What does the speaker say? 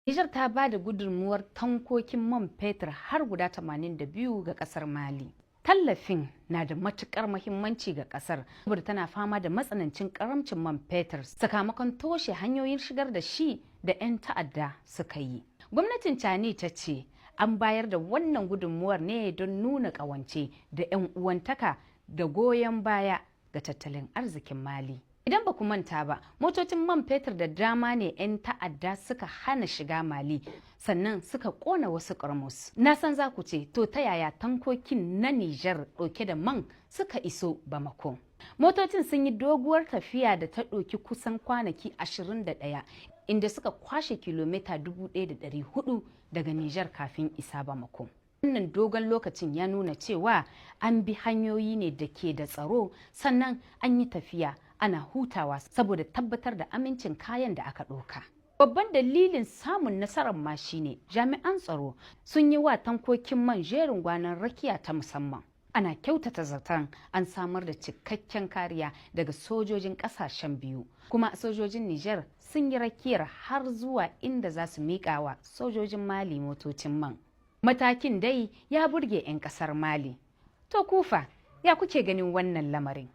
Nijar ta ba da gudunmuwar tankokin man fetur har guda 82 ga kasar Mali. Tallafin na da matukar muhimmanci ga kasar saboda tana fama da matsanancin karamcin man fetur sakamakon toshe hanyoyin shigar da shi da 'yan ta'adda suka yi. Gwamnatin Chani ta ce an bayar da wannan gudunmuwar ne don nuna ƙawance da 'yan uwantaka da goyon baya ga tattalin arzikin Mali. Idan ba ku manta ba, motocin man fetur da dama ne 'yan ta'adda suka hana shiga Mali, sannan suka kona wasu ƙarmus. Na san za ku ce, to ta yaya tankokin na Nijar ɗauke da man suka iso Bamako? Motocin sun yi doguwar tafiya da ta ɗauki kusan kwanaki 21, inda suka kwashe kilomita 1,400 daga Nijar kafin isa Bamako. Wannan dogon lokacin ya nuna cewa an bi hanyoyi ne da ke da tsaro, sannan an yi tafiya ana hutawa saboda tabbatar da amincin kayan da aka ɗauka. Babban dalilin samun nasarar ma shine jami'an tsaro sun yi wa tankokin man jerin gwanon rakiya ta musamman. Ana kyautata zaton an samar da cikakken kariya daga sojojin ƙasashen biyu, kuma sojojin Nijar sun yi rakiyar har zuwa inda za su miƙa wa sojojin Mali motocin man. Matakin dai ya burge 'yan ƙasar Mali. To kufa, ya kuke ganin wannan lamarin?